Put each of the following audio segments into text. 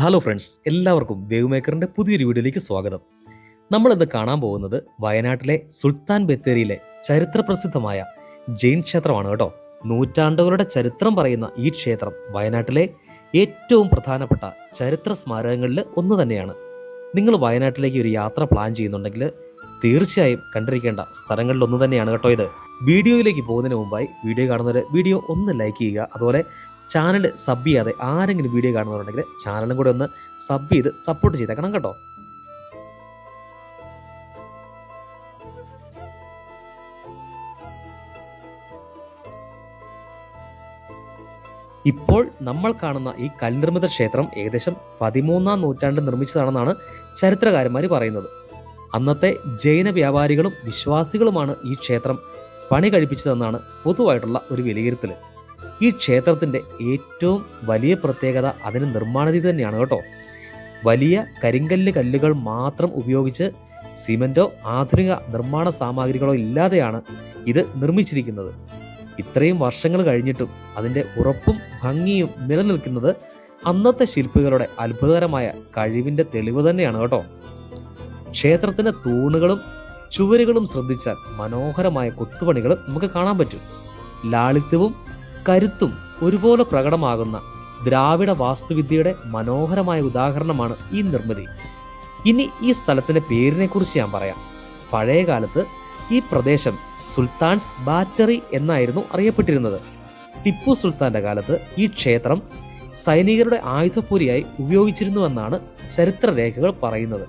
Hello friends, എല്ലാവർക്കും wave മേക്കറിന്റെ പുതിയൊരു വീഡിയോയിലേക്ക് സ്വാഗതം. നമ്മൾ ഇന്ന് കാണാൻ പോകുന്നത് വയനാട്ടിലെ സുൽത്താൻ ബത്തേരിയിലെ ചരിത്രപ്രസിദ്ധമായ ജെയിൻ ക്ഷേത്രമാണ് കേട്ടോ. നൂറ്റാണ്ടുകളുടെ ചരിത്രം പറയുന്ന ഈ ക്ഷേത്രം വയനാട്ടിലെ ഏറ്റവും പ്രധാനപ്പെട്ട ചരിത്ര സ്മാരകങ്ങളിൽ ഒന്ന് തന്നെയാണ്. നിങ്ങൾ വയനാട്ടിലേക്ക് ഒരു യാത്ര പ്ലാൻ ചെയ്യുന്നുണ്ടെങ്കിൽ തീർച്ചയായും കണ്ടിരിക്കേണ്ട സ്ഥലങ്ങളിൽ ഒന്ന് തന്നെയാണ് കേട്ടോ ഇത്. വീഡിയോയിലേക്ക് പോകുന്നതിന് മുമ്പായി വീഡിയോ കാണുന്നവർ വീഡിയോ ഒന്ന് ലൈക്ക് ചെയ്യുക. അതുപോലെ ചാനൽ സബ് ചെയ്യാതെ ആരെങ്കിലും വീഡിയോ കാണുന്നവരുണ്ടെങ്കിൽ ചാനലും കൂടെ ഒന്ന് സബ് ചെയ്ത് സപ്പോർട്ട് ചെയ്തേക്കണം കേട്ടോ. ഇപ്പോൾ നമ്മൾ കാണുന്ന ഈ കൽനിർമ്മിത ക്ഷേത്രം ഏകദേശം 13-ാം നൂറ്റാണ്ടിൽ നിർമ്മിച്ചതാണെന്നാണ് ചരിത്രകാരന്മാർ പറയുന്നത്. അന്നത്തെ ജൈന വ്യാപാരികളും വിശ്വാസികളുമാണ് ഈ ക്ഷേത്രം പണി കഴിപ്പിച്ചതെന്നാണ് പൊതുവായിട്ടുള്ള ഒരു വിലയിരുത്തൽ. ഈ ക്ഷേത്രത്തിൻ്റെ ഏറ്റവും വലിയ പ്രത്യേകത അതിന് നിർമ്മാണ രീതി തന്നെയാണ് കേട്ടോ. വലിയ കരിങ്കല്ല് കല്ലുകൾ മാത്രം ഉപയോഗിച്ച് സിമൻറ്റോ ആധുനിക നിർമ്മാണ സാമഗ്രികളോ ഇല്ലാതെയാണ് ഇത് നിർമ്മിച്ചിരിക്കുന്നത്. ഇത്രയും വർഷങ്ങൾ കഴിഞ്ഞിട്ടും അതിൻ്റെ ഉറപ്പും ഭംഗിയും നിലനിൽക്കുന്നത് അന്നത്തെ ശില്പികളുടെ അത്ഭുതകരമായ കഴിവിൻ്റെ തെളിവ് തന്നെയാണ് കേട്ടോ. ക്ഷേത്രത്തിൻ്റെ തൂണുകളും ചുവരുകളും ശ്രദ്ധിച്ചാൽ മനോഹരമായ കൊത്തുപണികൾ നമുക്ക് കാണാൻ പറ്റും. ലാളിത്യവും കരുത്തും ഒരുപോലെ പ്രകടമാകുന്ന ദ്രാവിഡ വാസ്തുവിദ്യയുടെ മനോഹരമായ ഉദാഹരണമാണ് ഈ നിർമ്മിതി. ഇനി ഈ സ്ഥലത്തിൻ്റെ പേരിനെ കുറിച്ച് ഞാൻ പറയാം. പഴയ കാലത്ത് ഈ പ്രദേശം സുൽത്താൻസ് ബാറ്ററി എന്നായിരുന്നു അറിയപ്പെട്ടിരുന്നത്. ടിപ്പു സുൽത്താന്റെ കാലത്ത് ഈ ക്ഷേത്രം സൈനികരുടെ ആയുധപ്പൂരിയായി ഉപയോഗിച്ചിരുന്നുവെന്നാണ് ചരിത്രരേഖകൾ പറയുന്നത്.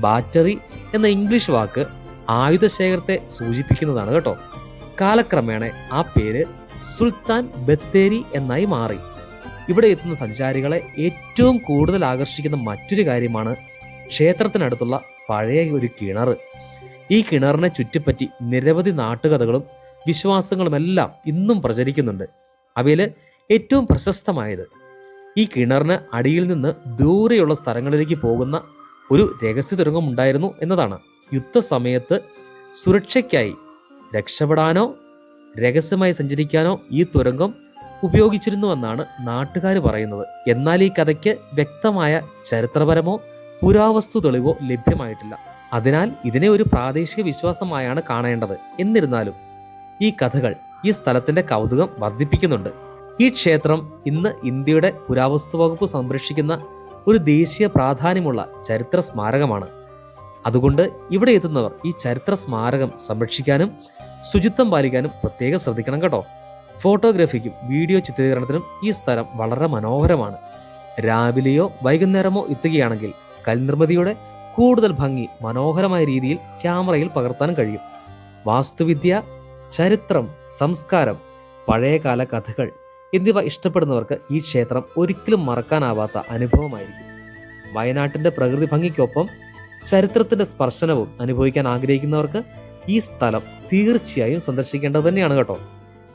ബാറ്ററി എന്ന ഇംഗ്ലീഷ് വാക്ക് ആയുധശേഖരത്തെ സൂചിപ്പിക്കുന്നതാണ് കേട്ടോ. കാലക്രമേണ ആ പേര് സുൽത്താൻ ബത്തേരി എന്നായി മാറി. ഇവിടെ എത്തുന്ന സഞ്ചാരികളെ ഏറ്റവും കൂടുതൽ ആകർഷിക്കുന്ന മറ്റൊരു കാര്യമാണ് ക്ഷേത്രത്തിനടുത്തുള്ള പഴയ ഒരു കിണർ. ഈ കിണറിനെ ചുറ്റിപ്പറ്റി നിരവധി നാട്ടുകഥകളും വിശ്വാസങ്ങളുമെല്ലാം ഇന്നും പ്രചരിക്കുന്നുണ്ട്. അവയിൽ ഏറ്റവും പ്രശസ്തമായത് ഈ കിണറിന് അടിയിൽ നിന്ന് ദൂരെയുള്ള സ്ഥലങ്ങളിലേക്ക് പോകുന്ന ഒരു രഹസ്യ തുരങ്കം ഉണ്ടായിരുന്നു എന്നതാണ്. യുദ്ധസമയത്ത് സുരക്ഷയ്ക്കായി രക്ഷപ്പെടാനോ രഹസ്യമായി സഞ്ചരിക്കാനോ ഈ തുരങ്കം ഉപയോഗിച്ചിരുന്നുവെന്നാണ് നാട്ടുകാർ പറയുന്നത്. എന്നാൽ ഈ കഥയ്ക്ക് വ്യക്തമായ ചരിത്രപരമോ പുരാവസ്തു തെളിവോ ലഭ്യമായിട്ടില്ല. അതിനാൽ ഇതിനെ ഒരു പ്രാദേശിക വിശ്വാസമായാണ് കാണേണ്ടത്. എന്നിരുന്നാലും ഈ കഥകൾ ഈ സ്ഥലത്തിന്റെ കൗതുകം വർദ്ധിപ്പിക്കുന്നുണ്ട്. ഈ ക്ഷേത്രം ഇന്ന് ഇന്ത്യയുടെ പുരാവസ്തു വകുപ്പ് സംരക്ഷിക്കുന്ന ഒരു ദേശീയ പ്രാധാന്യമുള്ള ചരിത്ര സ്മാരകമാണ്. അതുകൊണ്ട് ഇവിടെ എത്തുന്നവർ ഈ ചരിത്ര സ്മാരകം സംരക്ഷിക്കാനും ശുചിത്വം പാലിക്കാനും പ്രത്യേകം ശ്രദ്ധിക്കണം കേട്ടോ. ഫോട്ടോഗ്രാഫിക്കും വീഡിയോ ചിത്രീകരണത്തിനും ഈ സ്ഥലം വളരെ മനോഹരമാണ്. രാവിലെയോ വൈകുന്നേരമോ എത്തുകയാണെങ്കിൽ കൽനിർമ്മിതിയുടെ കൂടുതൽ ഭംഗി മനോഹരമായ രീതിയിൽ ക്യാമറയിൽ പകർത്താൻ കഴിയും. വാസ്തുവിദ്യ, ചരിത്രം, സംസ്കാരം, പഴയകാല കഥകൾ എന്നിവ ഇഷ്ടപ്പെടുന്നവർക്ക് ഈ ക്ഷേത്രം ഒരിക്കലും മറക്കാനാവാത്ത അനുഭവമായിരിക്കും. വയനാട്ടിൻ്റെ പ്രകൃതി ഭംഗിക്കൊപ്പം ചരിത്രത്തിൻ്റെ സ്പർശനവും അനുഭവിക്കാൻ ആഗ്രഹിക്കുന്നവർക്ക് ഈ സ്ഥലം തീർച്ചയായും സന്ദർശിക്കേണ്ടത് തന്നെയാണ് കേട്ടോ.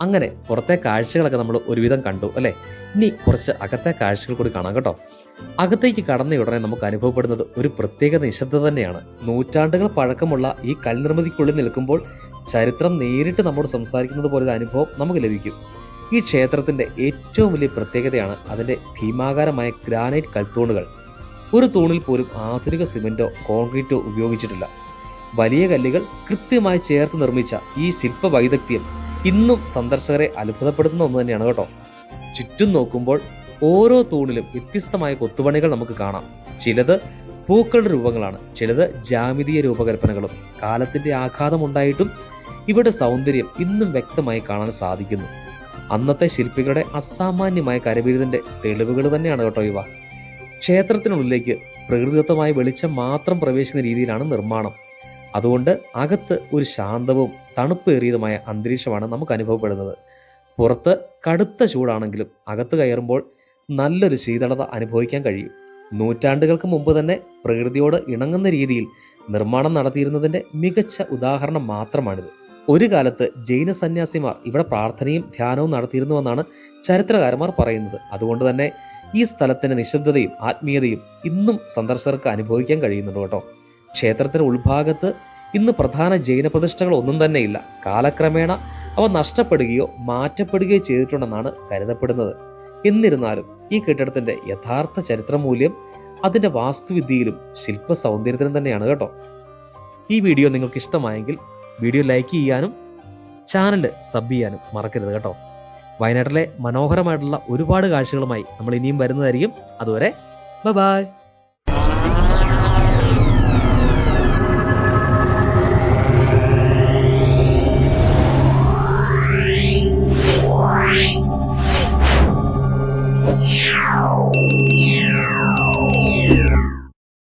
അങ്ങനെ പുറത്തെ കാഴ്ചകളൊക്കെ നമ്മൾ ഒരുവിധം കണ്ടു അല്ലേ. ഇനി കുറച്ച് അകത്തെ കാഴ്ചകൾ കൂടി കാണാം കേട്ടോ. അകത്തേക്ക് കടന്ന ഉടനെ നമുക്ക് അനുഭവപ്പെടുന്നത് ഒരു പ്രത്യേക നിശബ്ദത തന്നെയാണ്. നൂറ്റാണ്ടുകൾ പഴക്കമുള്ള ഈ കൽനിർമ്മിതിക്കുള്ളിൽ നിൽക്കുമ്പോൾ ചരിത്രം നേരിട്ട് നമ്മോട് സംസാരിക്കുന്നത് പോലൊരു അനുഭവം നമുക്ക് ലഭിക്കും. ഈ ക്ഷേത്രത്തിൻ്റെ ഏറ്റവും വലിയ പ്രത്യേകതയാണ് അതിൻ്റെ ഭീമാകാരമായ ഗ്രാനൈറ്റ് കൽത്തൂണുകൾ. ഒരു തൂണിൽ പോലും ആധുനിക സിമെൻറ്റോ കോൺക്രീറ്റോ ഉപയോഗിച്ചിട്ടില്ല. വലിയ കല്ലുകൾ കൃത്യമായി ചേർത്ത് നിർമ്മിച്ച ഈ ശില്പ വൈദഗ്ധ്യം ഇന്നും സന്ദർശകരെ അത്ഭുതപ്പെടുത്തുന്ന ഒന്ന് തന്നെയാണ് കേട്ടോ. ചുറ്റും നോക്കുമ്പോൾ ഓരോ തൂണിലും വ്യത്യസ്തമായ കൊത്തുപണികൾ നമുക്ക് കാണാം. ചിലത് പൂക്കളുടെ രൂപങ്ങളാണ്, ചിലത് ജാമിതീയ രൂപകൽപ്പനകളും. കാലത്തിന്റെ ആഘാതമുണ്ടായിട്ടും ഇവിടെ സൗന്ദര്യം ഇന്നും വ്യക്തമായി കാണാൻ സാധിക്കുന്നു. അന്നത്തെ ശില്പികളുടെ അസാമാന്യമായ കരവിരുതിന്റെ തെളിവുകൾ തന്നെയാണ് കേട്ടോ ഇവ. ക്ഷേത്രത്തിനുള്ളിലേക്ക് പ്രകൃതിദത്തമായ വെളിച്ചം മാത്രം പ്രവേശിക്കുന്ന രീതിയിലാണ് നിർമ്മാണം. അതുകൊണ്ട് അകത്ത് ഒരു ശാന്തവും തണുപ്പേറിയതുമായ അന്തരീക്ഷമാണ് നമുക്ക് അനുഭവപ്പെടുന്നത്. പുറത്ത് കടുത്ത ചൂടാണെങ്കിലും അകത്ത് കയറുമ്പോൾ നല്ലൊരു ശീതളത അനുഭവിക്കാൻ കഴിയും. നൂറ്റാണ്ടുകൾക്ക് മുമ്പ് തന്നെ പ്രകൃതിയോട് ഇണങ്ങുന്ന രീതിയിൽ നിർമ്മാണം നടത്തിയിരുന്നതിൻ്റെ മികച്ച ഉദാഹരണം മാത്രമാണിത്. ഒരു കാലത്ത് ജൈന സന്യാസിമാർ ഇവിടെ പ്രാർത്ഥനയും ധ്യാനവും നടത്തിയിരുന്നുവെന്നാണ് ചരിത്രകാരന്മാർ പറയുന്നത്. അതുകൊണ്ട് തന്നെ ഈ സ്ഥലത്തിൻ്റെ നിശബ്ദതയും ആത്മീയതയും ഇന്നും സന്ദർശകർക്ക് അനുഭവിക്കാൻ കഴിയുന്നുണ്ട് കേട്ടോ. ക്ഷേത്രത്തിന് ഉൾഭാഗത്ത് ഇന്ന് പ്രധാന ജൈന പ്രതിഷ്ഠകൾ ഒന്നും തന്നെയില്ല. കാലക്രമേണ അവ നഷ്ടപ്പെടുകയോ മാറ്റപ്പെടുകയോ ചെയ്തിട്ടുണ്ടെന്നാണ് കരുതപ്പെടുന്നത്. എന്നിരുന്നാലും ഈ കെട്ടിടത്തിന്റെ യഥാർത്ഥ ചരിത്രമൂല്യം അതിന്റെ വാസ്തുവിദ്യയിലും ശില്പ സൗന്ദര്യത്തിലും തന്നെയാണ് കേട്ടോ. ഈ വീഡിയോ നിങ്ങൾക്ക് ഇഷ്ടമായെങ്കിൽ വീഡിയോ ലൈക്ക് ചെയ്യാനും ചാനൽ സബ് ചെയ്യാനും മറക്കരുത് കേട്ടോ. വയനാട്ടിലെ മനോഹരമായിട്ടുള്ള ഒരുപാട് കാഴ്ചകളുമായി നമ്മൾ ഇനിയും വരുന്നതായിരിക്കും. അതുവരെ ബൈ.